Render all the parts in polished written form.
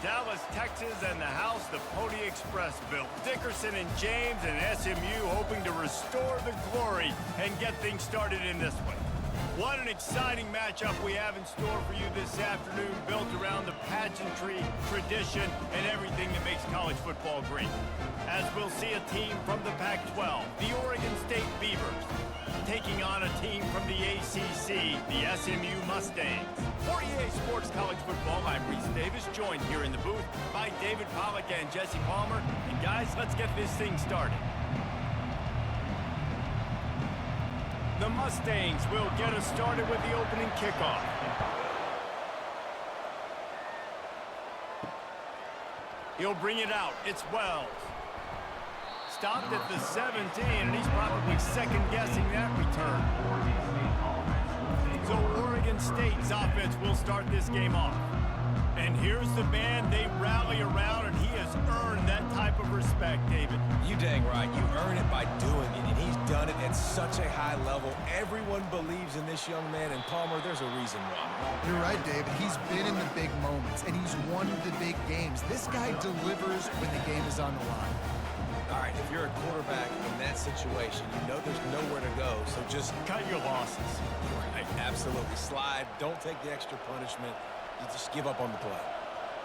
Dallas, Texas, and the house the Pony Express built. Dickerson and James and SMU hoping to restore the glory and get things started in this one. What an exciting matchup we have in store for you this afternoon, built around the pageantry, tradition, and everything that makes college football great. As we'll see a team from the Pac-12, the Oregon State Beavers, taking on a team from the ACC, the SMU Mustangs. For EA Sports College Football, I'm Reese Davis, joined here in the booth by David Pollack and Jesse Palmer. And guys, let's get this thing started. The Mustangs will get us started with the opening kickoff. He'll bring it out. It's Wells. Stopped at the 17, and he's probably second-guessing that return. So Oregon State's offense will start this game off. And here's the band they rally around, and he has earned that type of respect, David. You dang right. You earn it by doing it, and he's done it at such a high level. Everyone believes in this young man, and Palmer, there's a reason why. You're right, David. He's been in the big moments, and he's won the big games. This guy delivers when the game is on the line. All right, if you're a quarterback in that situation, you know there's nowhere to go, so just cut your losses. Right, absolutely. Slide. Don't take the extra punishment. You just give up on the play.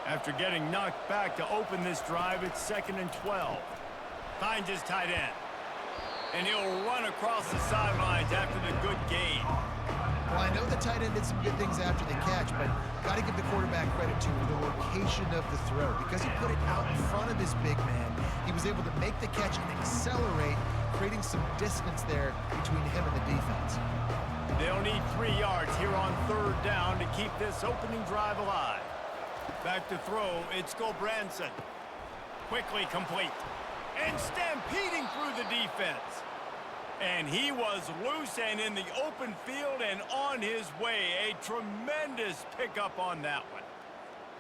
After getting knocked back to open this drive, it's 2nd and 12. Finds his tight end. And he'll run across the sidelines after the good gain. Well, I know the tight end did some good things after the catch, but got to give the quarterback credit to the location of the throw. Because he put it out in front of his big man, he was able to make the catch and accelerate, creating some distance there between him and the defense. They'll need 3 yards here on 3rd down to keep this opening drive alive. Back to throw, it's Gulbranson. Quickly complete. And stampeding through the defense. And he was loose and in the open field and on his way. A tremendous pickup on that one.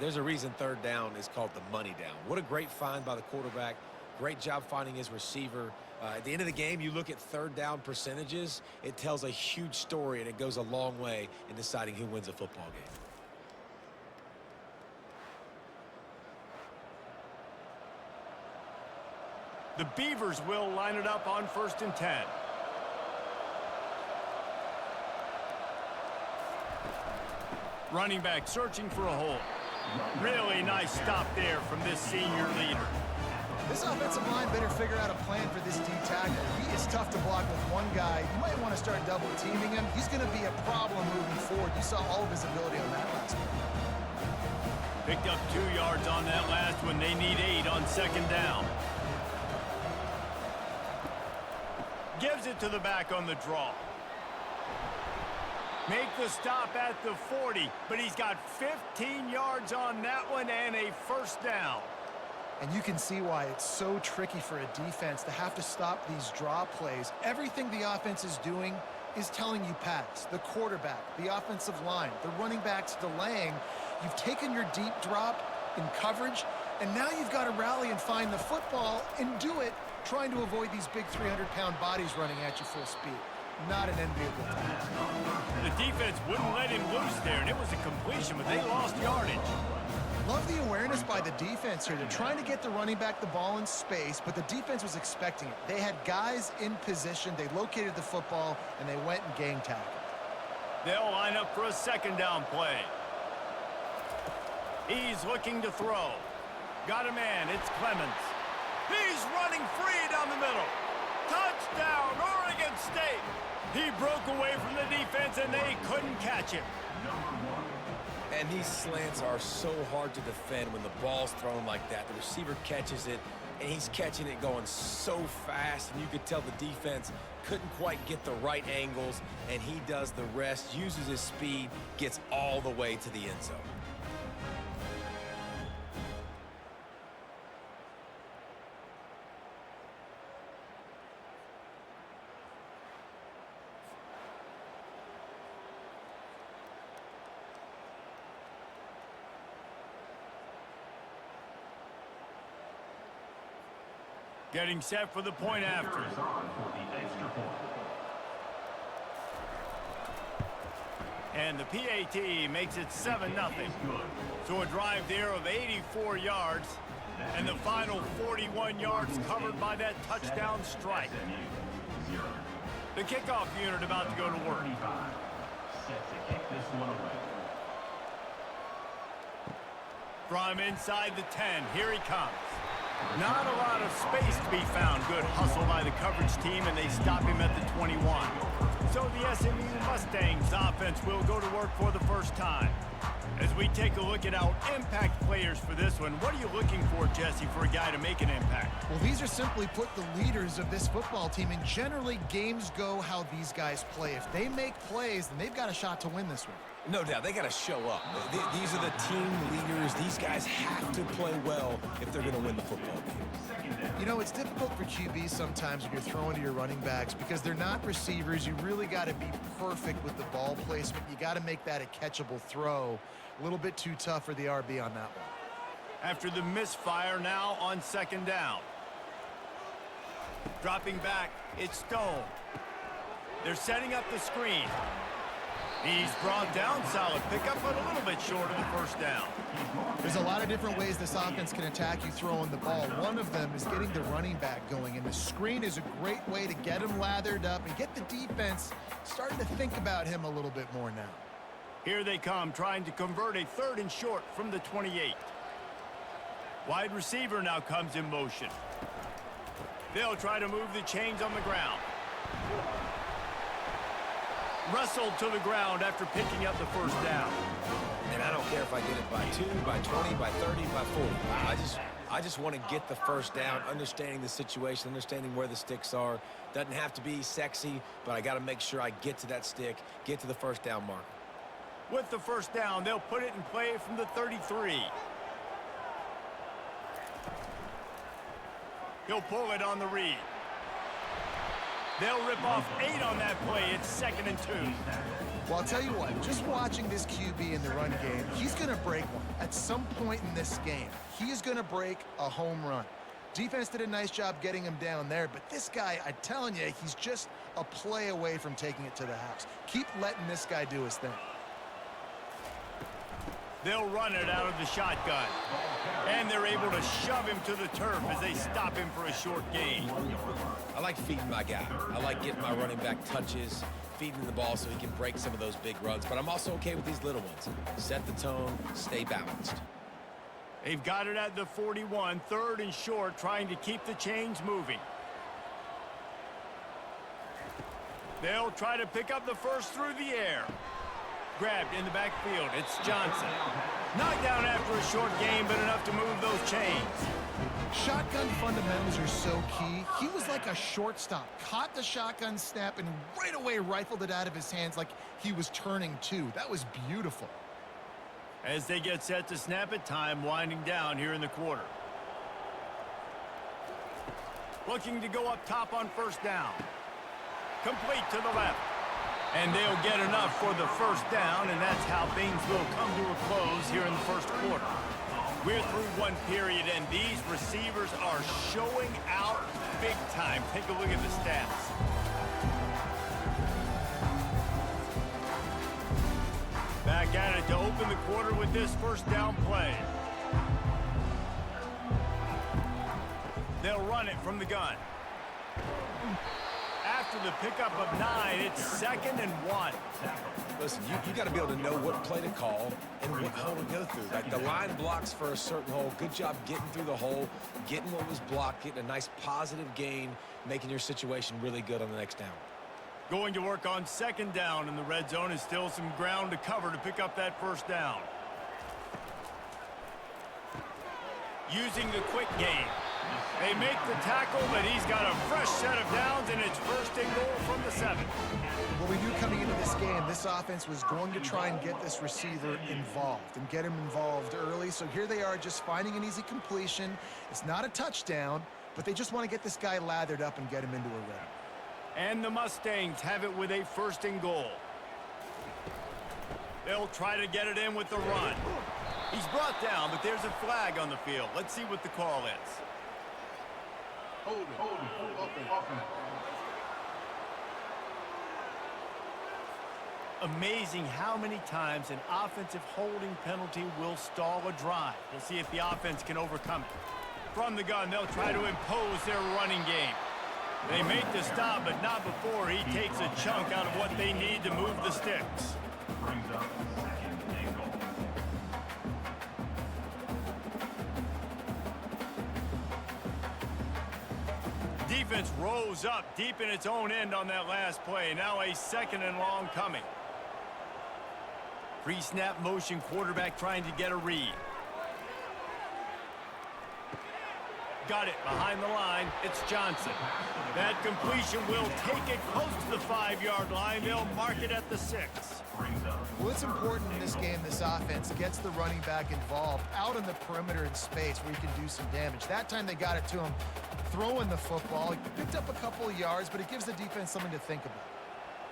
There's a reason 3rd down is called the money down. What a great find by the quarterback. Great job finding his receiver. At the end of the game, you look at 3rd down percentages. It tells a huge story, and it goes a long way in deciding who wins a football game. The Beavers will line it up on 1st and 10. Running back searching for a hole. Really nice stop there from this senior leader. This offensive line better figure out a plan for this D tackle. He is tough to block with one guy. You might want to start double teaming him. He's going to be a problem moving forward. You saw all of his ability on that last one. Picked up 2 yards on that last one. They need 8 on 2nd down. Gives it to the back on the draw. Make the stop at the 40, but he's got 15 yards on that one and a 1st down. And you can see why it's so tricky for a defense to have to stop these draw plays. Everything the offense is doing is telling you pass. The quarterback, the offensive line, the running backs delaying. You've taken your deep drop in coverage, and now you've got to rally and find the football and do it trying to avoid these big 300-pound bodies running at you full speed. Not an enviable task. The defense wouldn't let him loose there, and it was a completion, but they lost yardage. Love the awareness by the defense here. They're trying to get the running back the ball in space, but the defense was expecting it. They had guys in position. They located the football, and they went and gang tackled. They'll line up for a 2nd down play. He's looking to throw. Got a man. It's Clemens. He's running free down the middle. Touchdown, Oregon State. He broke away from the defense, and they couldn't catch him. And these slants are so hard to defend when the ball's thrown like that. The receiver catches it, and he's catching it going so fast, and you could tell the defense couldn't quite get the right angles, and he does the rest, uses his speed, gets all the way to the end zone. Getting set for the point after. And the PAT makes it 7-0. So a drive there of 84 yards, and the final 41 yards covered by that touchdown strike. The kickoff unit about to go to work. From inside the 10, here he comes. Not a lot of space to be found. Good hustle by the coverage team, and they stop him at the 21. So the SMU Mustangs offense will go to work for the first time. As we take a look at our impact players for this one, what are you looking for, Jesse, for a guy to make an impact? Well, these are simply put the leaders of this football team, and generally games go how these guys play. If they make plays, then they've got a shot to win this one. No doubt, they got to show up. These are the team leaders. These guys have to play well if they're going to win the football game. You know, it's difficult for QBs sometimes when you're throwing to your running backs because they're not receivers. You really got to be perfect with the ball placement. You got to make that a catchable throw. A little bit too tough for the RB on that one. After the misfire, now on second down. Dropping back, it's Stone. They're setting up the screen. He's brought down, solid pickup, but a little bit short of the first down. There's a lot of different ways this offense can attack you throwing the ball. One of them is getting the running back going, and the screen is a great way to get him lathered up and get the defense starting to think about him a little bit more now. Here they come, trying to convert a 3rd and short from the 28. Wide receiver now comes in motion. They'll try to move the chains on the ground. Wrestled to the ground after picking up the first down. And I don't care if I get it by 2, by 20, by 30, by 40. I just want to get the first down, understanding the situation, understanding where the sticks are. Doesn't have to be sexy, but I got to make sure I get to that stick, get to the first down mark. With the first down, they'll put it in play from the 33. He'll pull it on the read. They'll rip off 8 on that play. It's 2nd and 2. Well, I'll tell you what, just watching this QB in the run game, he's going to break one. At some point in this game, he is going to break a home run. Defense did a nice job getting him down there, but this guy, I'm telling you, he's just a play away from taking it to the house. Keep letting this guy do his thing. They'll run it out of the shotgun. And they're able to shove him to the turf as they stop him for a short gain. I like feeding my guy. I like getting my running back touches, feeding the ball so he can break some of those big runs. But I'm also okay with these little ones. Set the tone, stay balanced. They've got it at the 41, 3rd and short, trying to keep the chains moving. They'll try to pick up the first through the air. Grabbed in the backfield. It's Johnson. Knocked down after a short gain, but enough to move those chains. Shotgun fundamentals are so key. He was like a shortstop. Caught the shotgun snap and right away rifled it out of his hands like he was turning two. That was beautiful. As they get set to snap it, time winding down here in the quarter. Looking to go up top on first down. Complete to the left. And they'll get enough for the first down, and that's how things will come to a close here in the first quarter. We're through one period, and these receivers are showing out big time. Take a look at the stats. Back at it to open the quarter with this first down play. They'll run it from the gun. After the pickup of 9, it's 2nd and 1. Listen, you got to be able to know what play to call and what hole to go through. Like the line blocks for a certain hole. Good job getting through the hole, getting what was blocked, getting a nice positive gain, making your situation really good on the next down. Going to work on 2nd down, and the red zone is still some ground to cover to pick up that first down. Using the quick game. They make the tackle, but he's got a fresh set of downs, and it's 1st and goal from the 7. Well, we knew coming into this game, this offense was going to try and get this receiver involved and get him involved early. So here they are just finding an easy completion. It's not a touchdown, but they just want to get this guy lathered up and get him into a rhythm. And the Mustangs have it with a 1st and goal. They'll try to get it in with the run. He's brought down, but there's a flag on the field. Let's see what the call is. amazing how many times an offensive holding penalty will stall a drive. We'll see if the offense can overcome it. From the gun, they'll try to impose their running game. They make the stop, but not before he takes a chunk out of what they need to move the sticks. Brings up second and goal. Defense rose up deep in its own end on that last play. Now a second and long coming. Pre-snap motion, quarterback trying to get a read. Got it behind the line. It's Johnson. That completion will take it close to the 5-yard line. They'll mark it at the 6. Well, it's important in this game, this offense gets the running back involved out on the perimeter in space where he can do some damage. That time they got it to him throwing the football. He picked up a couple of yards, but it gives the defense something to think about.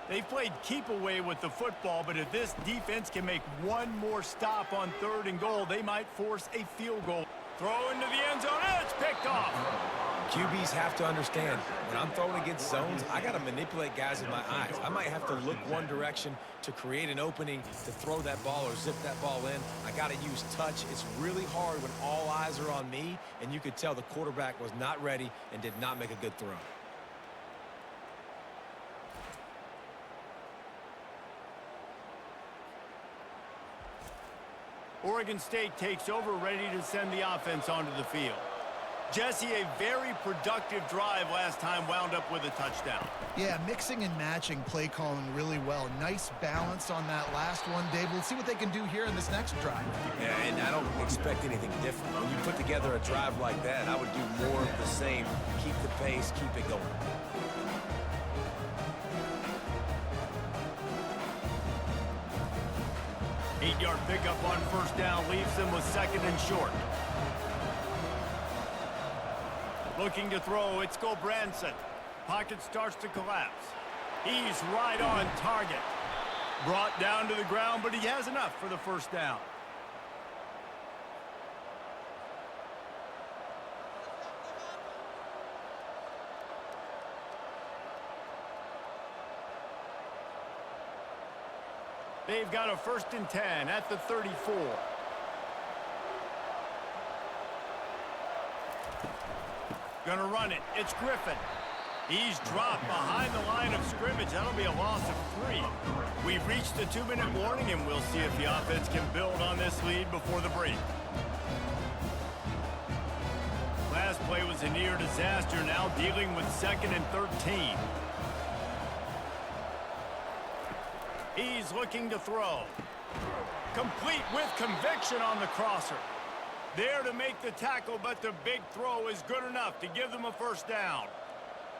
They've played keep away with the football, but if this defense can make one more stop on 3rd and goal, they might force a field goal. Throw into the end zone, and it's picked off. QBs have to understand, when I'm throwing against zones, I got to manipulate guys with my eyes. I might have to look one direction to create an opening to throw that ball or zip that ball in. I got to use touch. It's really hard when all eyes are on me, and you could tell the quarterback was not ready and did not make a good throw. Oregon State takes over, ready to send the offense onto the field. Jesse, a very productive drive last time, wound up with a touchdown. Yeah, mixing and matching play calling really well. Nice balance on that last one, Dave. We'll see what they can do here in this next drive. Yeah, and I don't expect anything different. When you put together a drive like that, I would do more of the same. Keep the pace, keep it going. Eight-yard pickup on 1st down leaves them with 2nd and short. Looking to throw, it's Gulbranson. Pocket starts to collapse. He's right on target. Brought down to the ground, but he has enough for the 1st down. They've got a 1st and 10 at the 34. Gonna run it. It's Griffin. He's dropped behind the line of scrimmage. That'll be a loss of 3. We've reached the 2-minute warning, and we'll see if the offense can build on this lead before the break. Last play was a near disaster, now dealing with 2nd and 13. He's looking to throw. Complete with conviction on the crosser. There to make the tackle, but the big throw is good enough to give them a 1st down.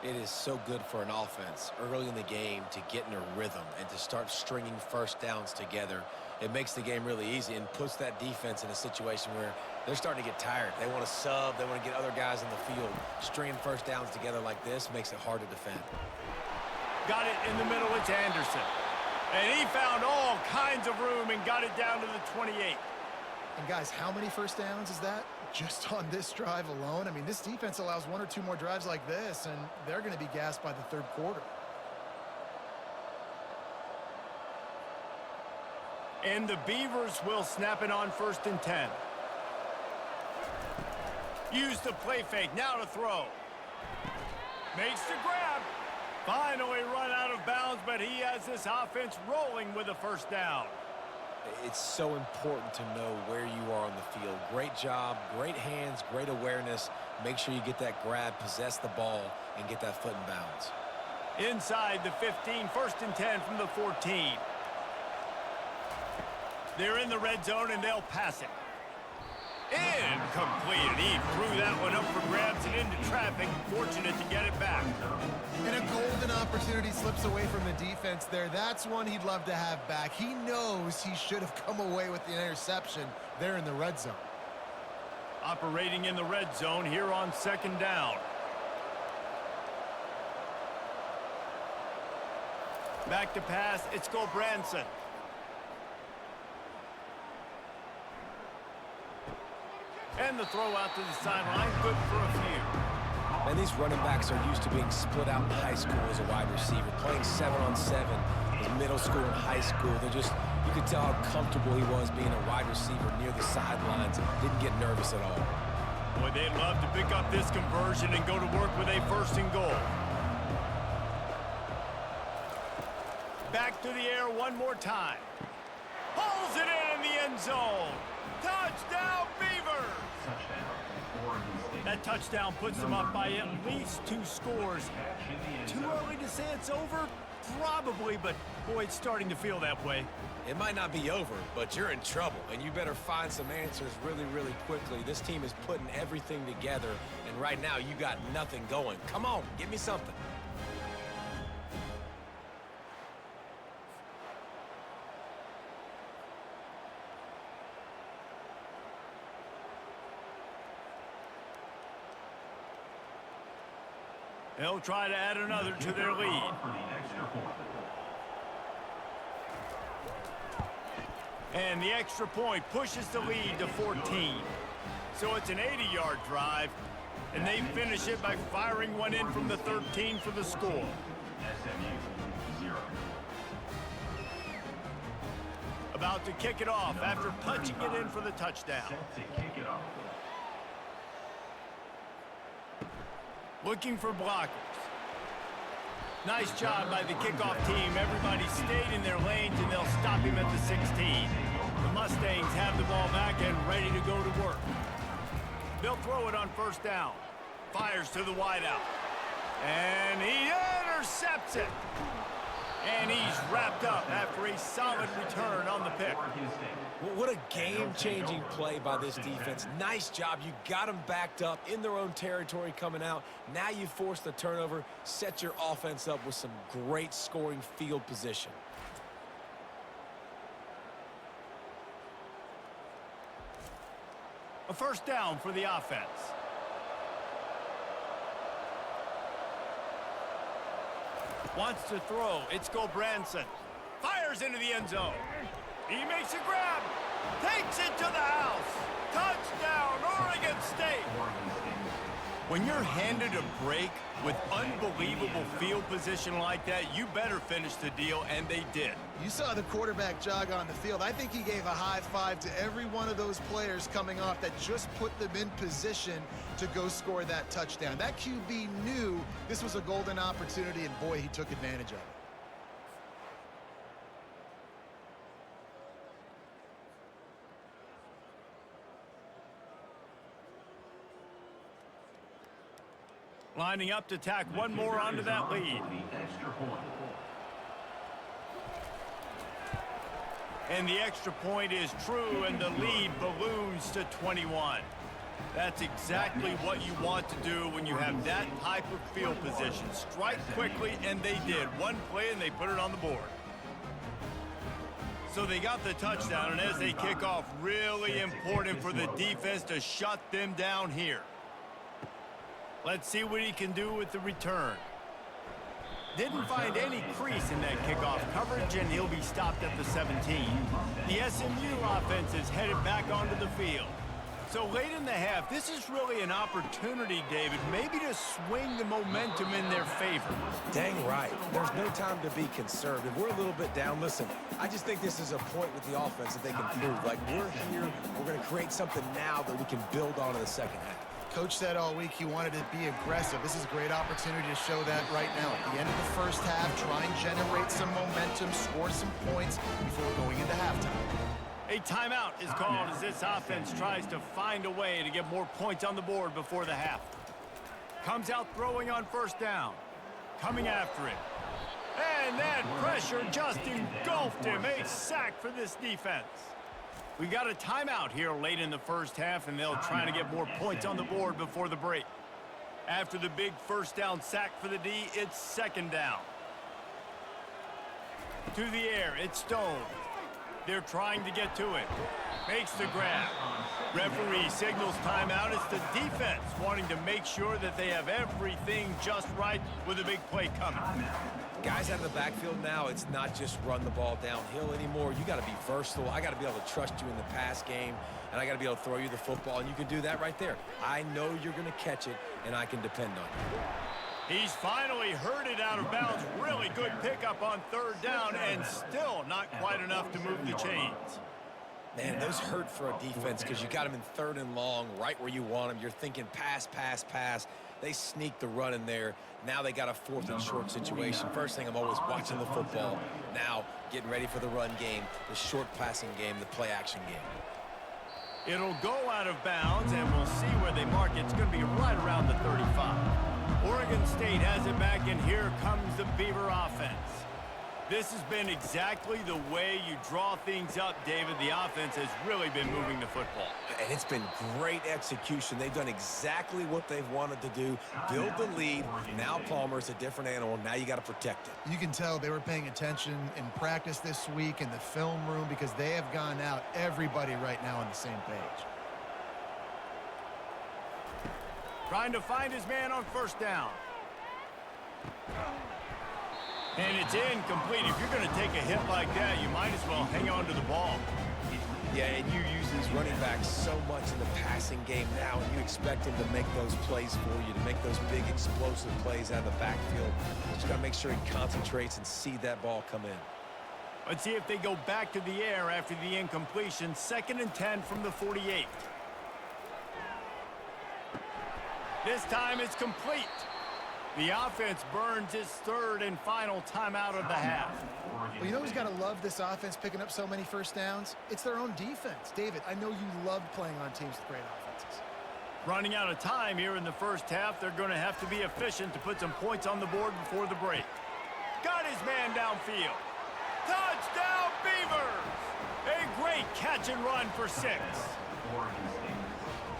It is so good for an offense early in the game to get in a rhythm and to start stringing 1st downs together. It makes the game really easy and puts that defense in a situation where they're starting to get tired. They want to sub. They want to get other guys in the field. Stringing 1st downs together like this makes it hard to defend. Got it in the middle. It's Anderson. And he found all kinds of room and got it down to the 28. And guys, how many 1st downs is that? Just on this drive alone? I mean, this defense allows 1 or 2 more drives like this, and they're going to be gassed by the 3rd quarter. And the Beavers will snap it on 1st and 10. Use the play fake. Now to throw. Makes the grab. Finally run out of bounds, but he has this offense rolling with a 1st down. It's so important to know where you are on the field. Great job, great hands, great awareness. Make sure you get that grab, possess the ball, and get that foot in bounds. Inside the 15, 1st and 10 from the 14. They're in the red zone, and they'll pass it. Incomplete, and he threw that one up for grabs and into traffic. Fortunate to get it back. And a golden opportunity slips away from the defense there. That's one he'd love to have back. He knows he should have come away with the interception there in the red zone. Operating in the red zone here on 2nd down. Back to pass, it's Gulbranson. And the throw out to the sideline, good for a few. And these running backs are used to being split out in high school as a wide receiver. Playing 7-on-7 middle school and high school. You could tell how comfortable he was being a wide receiver near the sidelines. Didn't get nervous at all. Boy, they'd love to pick up this conversion and go to work with a 1st and goal. Back to the air one more time. Pulls it in the end zone. Touchdown, Beavers! Touchdown, Oregon State. That touchdown puts them up by at least 2 scores. Too early to say it's over? Probably, but boy, it's starting to feel that way. It might not be over, but you're in trouble, and you better find some answers really, really quickly. This team is putting everything together, and right now you got nothing going. Come on, give me something. They'll try to add another to their lead. For the extra point. And the extra point pushes the lead to 14. So it's an 80-yard drive, and they finish it by firing one in from the 13 for the score. SMU, 0. About to kick it off after punching it in for the touchdown. Set to kick it off. Looking for blockers. Nice job by the kickoff team. Everybody stayed in their lanes, and they'll stop him at the 16. The Mustangs have the ball back and ready to go to work. They'll throw it on 1st down. Fires to the wideout. And he intercepts it. And he's wrapped up after a solid return on the pick. Oregon State. Well, what a game-changing play by this defense. Nice job. You got them backed up in their own territory coming out. Now you force the turnover, set your offense up with some great scoring field position. A 1st down for the offense. Wants to throw. It's Gulbranson. Fires into the end zone. He makes a grab. Takes it to the house. Touchdown, Oregon State. When you're handed a break with unbelievable field position like that, you better finish the deal, and they did. You saw the quarterback jog on the field. I think he gave a high five to every one of those players coming off that just put them in position to go score that touchdown. That QB knew this was a golden opportunity, and boy, he took advantage of it. Lining up to tack one more onto that lead. The extra point. And the extra point is true, and the lead balloons to 21. That's exactly what you want to do when you have that type of field position. Strike quickly, and they did. One play, and they put it on the board. So they got the touchdown, and as they kick off, really important for the defense to shut them down here. Let's see what he can do with the return. Didn't find any crease in that kickoff coverage, and he'll be stopped at the 17. The SMU offense is headed back onto the field. So late in the half, this is really an opportunity, David, maybe to swing the momentum in their favor. Dang right. There's no time to be conservative. We're a little bit down. Listen, I just think this is a point with the offense that they can prove. Like, we're here, we're going to create something now that we can build on in the second half. Coach said all week he wanted to be aggressive. This is a great opportunity to show that right now. At the end of the 1st half, try and generate some momentum, score some points before going into halftime. A timeout is called as this offense tries to find a way to get more points on the board before the half. Comes out throwing on 1st down. Coming after it. And that pressure just engulfed him. A sack for this defense. We got a timeout here late in the 1st half, and they'll try to get more points on the board before the break. After the big 1st down sack for the D, it's 2nd down. To the air, it's Stone. They're trying to get to it. Makes the grab. Referee signals timeout. It's the defense wanting to make sure that they have everything just right with a big play coming. Guys out of the backfield now, it's not just run the ball downhill anymore. You got to be versatile. I got to be able to trust you in the pass game, and I got to be able to throw you the football, and you can do that right there. I know you're going to catch it, and I can depend on you. He's finally herded out of bounds. Really good pickup on third down, and still not quite enough to move the chains. Man, those hurt for a defense because you got him in 3rd and long, right where you want him. You're thinking pass, pass, pass. They sneak the run in there. Now they got a 4th and short situation. First thing, I'm always watching the football. Now getting ready for the run game, the short passing game, the play action game. It'll go out of bounds, and we'll see where they mark it. It's going to be right around the 35. Oregon State has it back, and here comes the Beaver offense. This has been exactly the way you draw things up, David. The offense has really been moving the football. And it's been great execution. They've done exactly what they've wanted to do. Build the lead. Now Palmer's a different animal. Now you got to protect it. You can tell they were paying attention in practice this week in the film room because they have gone out, everybody right now on the same page. Trying to find his man on first down. And it's incomplete. If you're going to take a hit like that, you might as well hang on to the ball. Yeah, and you use these running backs so much in the passing game now, and you expect them to make those plays for you, to make those big explosive plays out of the backfield. Just got to make sure he concentrates and see that ball come in. Let's see if they go back to the air after the incompletion. 2nd and 10 from the 48. This time it's complete. The offense burns its 3rd and final timeout of the half. Well, you know who's got to love this offense picking up so many first downs? It's their own defense. David, I know you love playing on teams with great offenses. Running out of time here in the first half, they're going to have to be efficient to put some points on the board before the break. Got his man downfield. Touchdown, Beavers! A great catch and run for 6.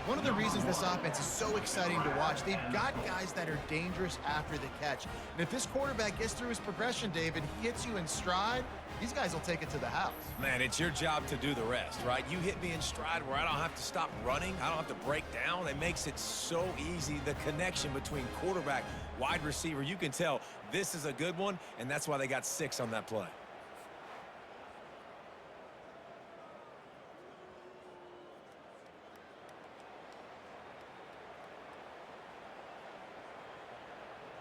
One of the reasons this offense is so exciting to watch, they've got guys that are dangerous after the catch. And if this quarterback gets through his progression, David, he hits you in stride, these guys will take it to the house. Man, it's your job to do the rest, right? You hit me in stride where I don't have to stop running. I don't have to break down. It makes it so easy, the connection between quarterback, wide receiver. You can tell this is a good one, and that's why they got 6 on that play.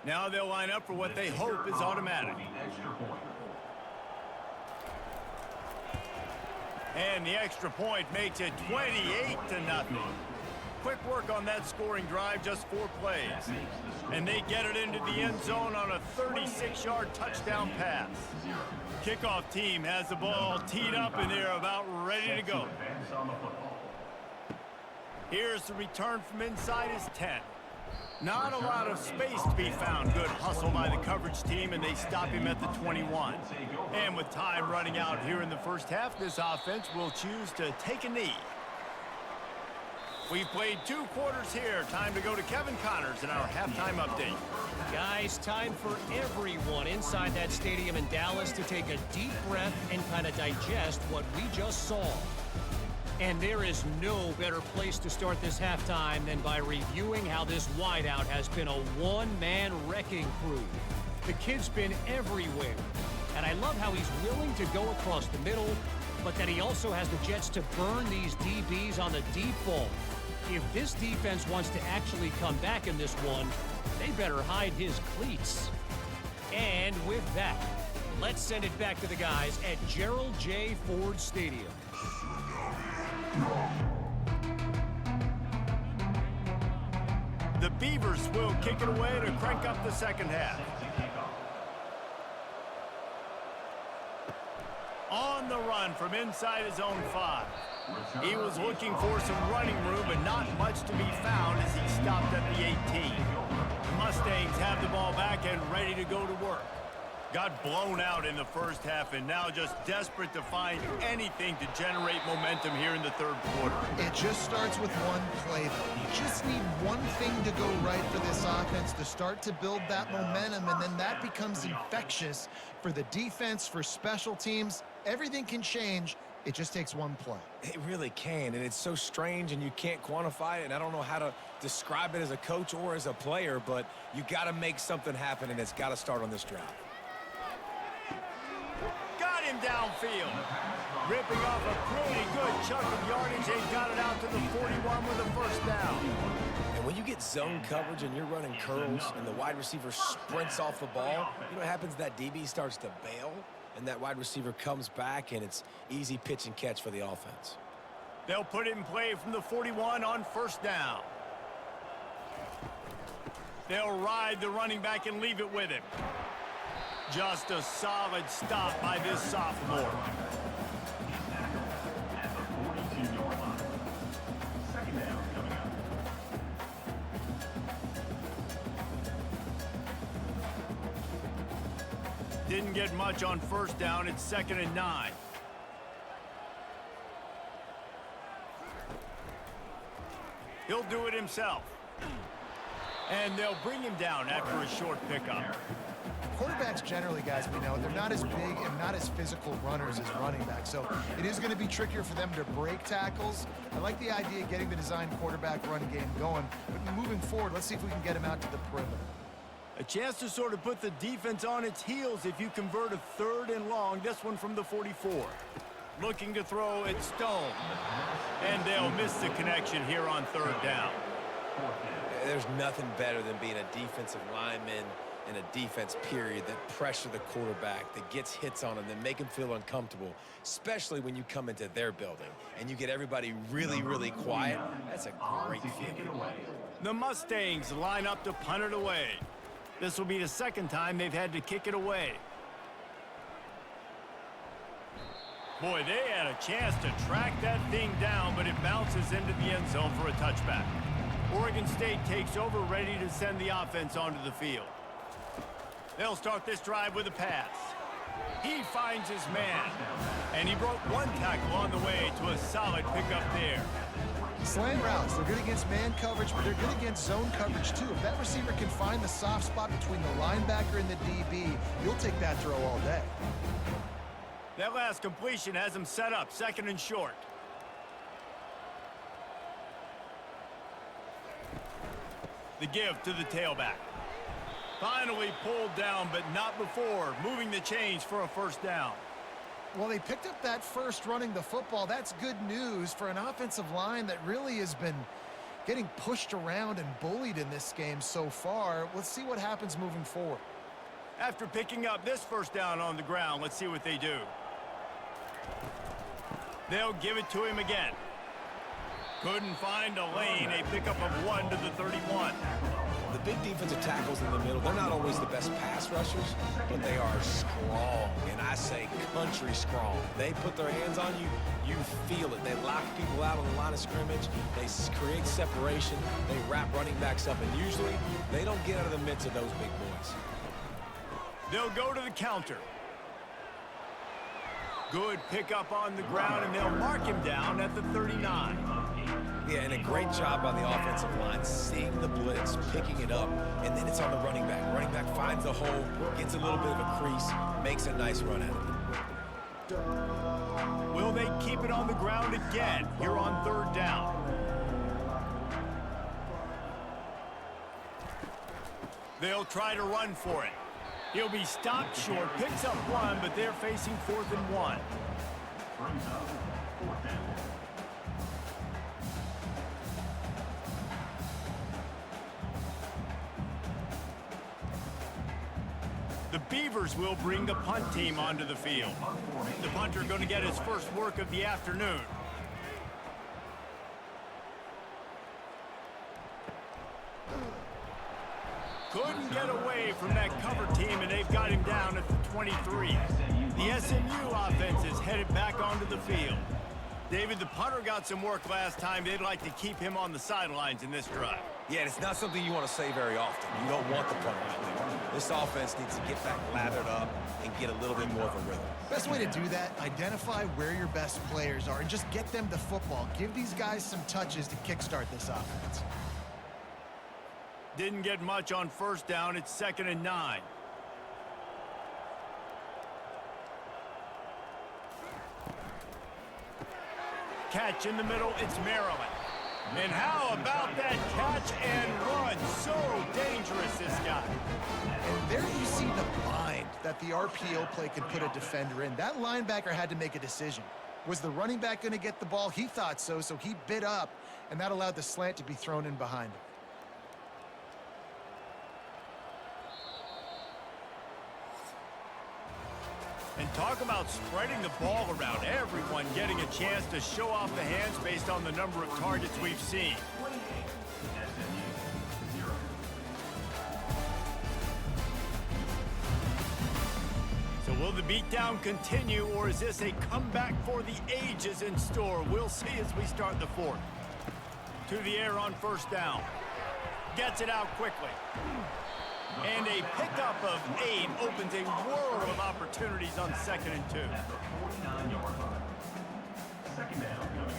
Now they'll line up for what they hope is automatic. And the extra point makes it 28-0. Quick work on that scoring drive, just 4 plays. And they get it into the end zone on a 36-yard touchdown pass. Kickoff team has the ball teed up, and they're about ready to go. Here's the return from inside his 10. Not a lot of space to be found. Good hustle by the coverage team, and they stop him at the 21. And with time running out here in the first half, this offense will choose to take a knee. We've played 2 quarters here. Time to go to Kevin Connors in our halftime update. Guys, time for everyone inside that stadium in Dallas to take a deep breath and kind of digest what we just saw. And there is no better place to start this halftime than by reviewing how this wideout has been a one-man wrecking crew. The kid's been everywhere, and I love how he's willing to go across the middle, but that he also has the jets to burn these DBs on the deep ball. If this defense wants to actually come back in this one, they better hide his cleats. And with that, let's send it back to the guys at Gerald J. Ford Stadium. The Beavers will kick it away to crank up the second half. On the run from inside his own 5. He was looking for some running room, but not much to be found as he stopped at the 18. The Mustangs have the ball back and ready to go to work. Got blown out in the first half and now just desperate to find anything to generate momentum here in the third quarter. It just starts with one play, though. You just need one thing to go right for this offense to start to build that momentum, and then that becomes infectious for the defense, for special teams. Everything can change. It just takes one play. It really can, and it's so strange, and you can't quantify it, and I don't know how to describe it as a coach or as a player, but you got to make something happen, and it's got to start on this drive. Got him downfield. Ripping off a pretty good chunk of yardage. They got it out to the 41 with a first down. And when you get get zone coverage and you're running curls and the wide receiver sprints off the ball, you know what happens? That DB starts to bail, and that wide receiver comes back, and it's easy pitch and catch for the offense. They'll put it in play from the 41 on first down. They'll ride the running back and leave it with him. Just a solid stop by this sophomore. At the 42-yard line. Second down coming up. Didn't get much on first down. It's 2nd and 9. He'll do it himself. And they'll bring him down after a short pickup. Quarterbacks generally, guys, we know, they're not as big and not as physical runners as running backs, so it is going to be trickier for them to break tackles. I like the idea of getting the design quarterback run game going, but moving forward, let's see if we can get him out to the perimeter. A chance to sort of put the defense on its heels if you convert a 3rd and long, this one from the 44. Looking to throw it Stone. And they'll miss the connection here on 3rd down. There's nothing better than being a defensive lineman in a defense period that pressure the quarterback, that gets hits on him, that make him feel uncomfortable, especially when you come into their building and you get everybody really, really quiet. That's a great feeling. The Mustangs line up to punt it away. This will be the 2nd time they've had to kick it away. Boy, they had a chance to track that thing down, but it bounces into the end zone for a touchback. Oregon State takes over, ready to send the offense onto the field. They'll start this drive with a pass. He finds his man, and he broke one tackle on the way to a solid pickup there. Slant routes, they're good against man coverage, but they're good against zone coverage too. If that receiver can find the soft spot between the linebacker and the DB, you'll take that throw all day. That last completion has him set up, 2nd and short. The give to the tailback. Finally pulled down, but not before moving the chains for a 1st down. Well, they picked up that first running the football. That's good news for an offensive line that really has been getting pushed around and bullied in this game so far. Let's see what happens moving forward. After picking up this 1st down on the ground, let's see what they do. They'll give it to him again. Couldn't find a lane, a pickup of 1 to the 31. The big defensive tackles in the middle, they're not always the best pass rushers, but they are strong, and I say country strong. They put their hands on you, you feel it. They lock people out on the line of scrimmage. They create separation. They wrap running backs up, and usually they don't get out of the midst of those big boys. They'll go to the counter. Good pickup on the ground, and they'll mark him down at the 39. Yeah, and a great job by the offensive line, seeing the blitz, picking it up, and then it's on the running back. Running back finds the hole, gets a little bit of a crease, makes a nice run at it. Will they keep it on the ground again here on 3rd down? They'll try to run for it. He'll be stopped short, picks up 1, but they're facing 4th and 1. Brings up 4th down. The Beavers will bring the punt team onto the field. The punter going to get his first work of the afternoon. Couldn't get away from that cover team, and they've got him down at the 23. The SMU offense is headed back onto the field. David, the punter got some work last time. They'd like to keep him on the sidelines in this drive. Yeah, it's not something you want to say very often. You don't want the punter out there. This offense needs to get back lathered up and get a little bit more of a rhythm. Best way to do that, identify where your best players are and just get them the football. Give these guys some touches to kickstart this offense. Didn't get much on 1st down. It's 2nd and 9. Catch in the middle. It's Maryland. And how about that catch and run? So dangerous, this guy. And there you see the bind that the RPO play can put a defender in. That linebacker had to make a decision. Was the running back going to get the ball? He thought so, so he bit up, and that allowed the slant to be thrown in behind him. And talk about spreading the ball around, everyone getting a chance to show off the hands based on the number of targets we've seen. 28, SMU 0. So will the beatdown continue, or is this a comeback for the ages in store? We'll see as we start the fourth. To the air on first down. Gets it out quickly. And a pickup of 8 opens a world of opportunities on 2nd and 2. At the 49-yard line. Second down coming up.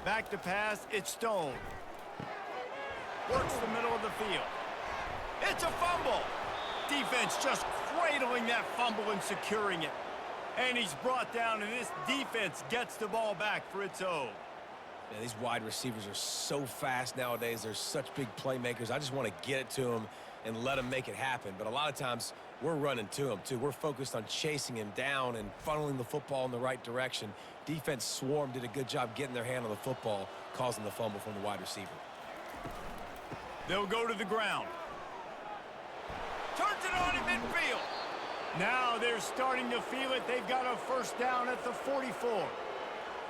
Back to pass, it's Stone. Works the middle of the field. It's a fumble. Defense just cradling that fumble and securing it. And he's brought down, and this defense gets the ball back for its own. Man, these wide receivers are so fast nowadays. They're such big playmakers. I just want to get it to them and let them make it happen. But a lot of times, we're running to them, too. We're focused on chasing him down and funneling the football in the right direction. Defense swarm did a good job getting their hand on the football, causing the fumble from the wide receiver. They'll go to the ground. Turns it on in midfield. Now they're starting to feel it. They've got a first down at the 44.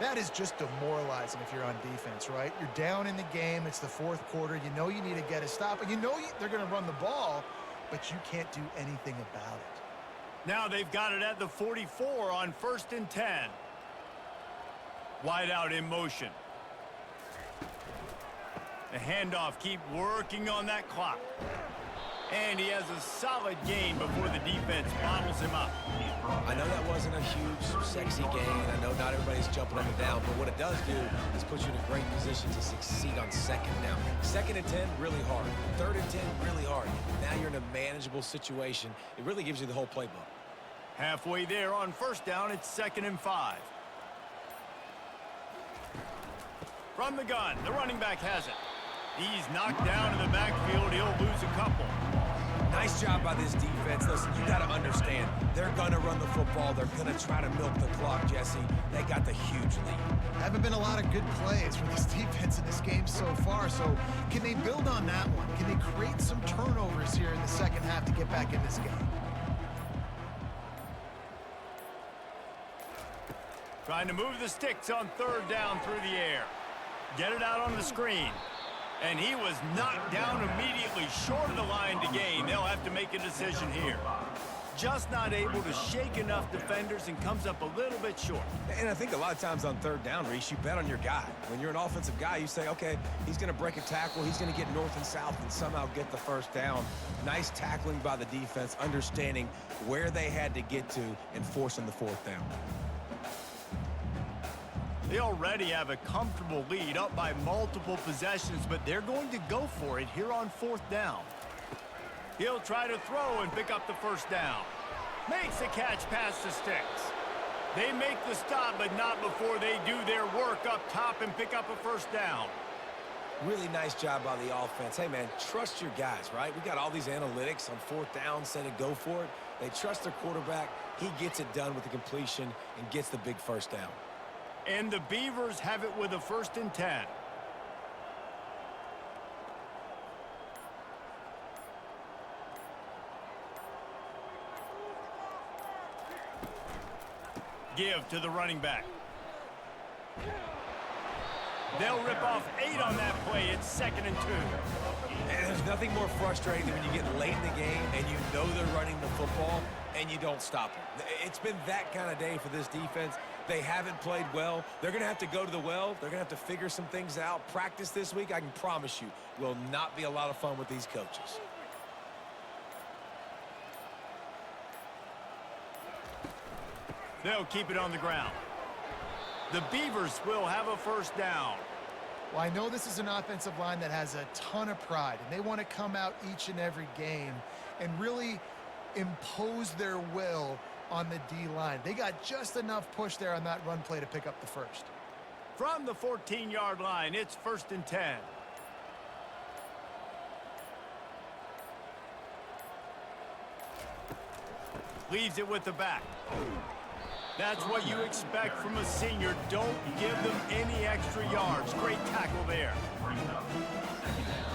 That is just demoralizing if you're on defense, right? You're down in the game. It's the fourth quarter. You know you need to get a stop, and you know they're going to run the ball, but you can't do anything about it. Now they've got it at the 44 on 1st and 10. Wide out in motion. The handoff, keep working on that clock. And he has a solid gain before the defense bottles him up. I know that wasn't a huge, sexy gain. I know not everybody's jumping up and down, but what it does do is put you in a great position to succeed on 2nd down. 2nd and 10, really hard. 3rd and 10, really hard. Now you're in a manageable situation. It really gives you the whole playbook. Halfway there on 1st down, it's 2nd and 5. From the gun, the running back has it. He's knocked down in the backfield. He'll lose a couple. Nice job by this defense. Listen, you got to understand, they're going to run the football. They're going to try to milk the clock, Jesse. They got the huge lead. Haven't been a lot of good plays for this defense in this game so far, so can they build on that one? Can they create some turnovers here in the second half to get back in this game? Trying to move the sticks on 3rd down through the air. Get it out on the screen. And he was knocked down immediately short of the line to gain. They'll have to make a decision here. Just not able to shake enough defenders and comes up a little bit short. And I think a lot of times on 3rd down, Reese, you bet on your guy. When you're an offensive guy, you say, okay, he's going to break a tackle. He's going to get north and south and somehow get the 1st down. Nice tackling by the defense, understanding where they had to get to and forcing the 4th down. They already have a comfortable lead, up by multiple possessions, but they're going to go for it here on 4th down. He'll try to throw and pick up the 1st down. Makes a catch past the sticks. They make the stop, but not before they do their work up top and pick up a 1st down. Really nice job by the offense. Hey, man, trust your guys, right? We got all these analytics on 4th down, said to go for it. They trust their quarterback. He gets it done with the completion and gets the big 1st down. And the Beavers have it with a 1st and 10. Give to the running back. They'll rip off 8 on that play. It's 2nd and 2. And there's nothing more frustrating than when you get late in the game and you know they're running the football and you don't stop them. It's been that kind of day for this defense. They haven't played well. They're going to have to go to the well. They're going to have to figure some things out. Practice this week, I can promise you, will not be a lot of fun with these coaches. They'll keep it on the ground. The Beavers will have a 1st down. Well, I know this is an offensive line that has a ton of pride, and they want to come out each and every game and really impose their will on the D-line. They got just enough push there on that run play to pick up the 1st. From the 14-yard line, it's 1st and 10. Leaves it with the back. That's what you expect from a senior. Don't give them any extra yards. Great tackle there. Bring it up. Second down.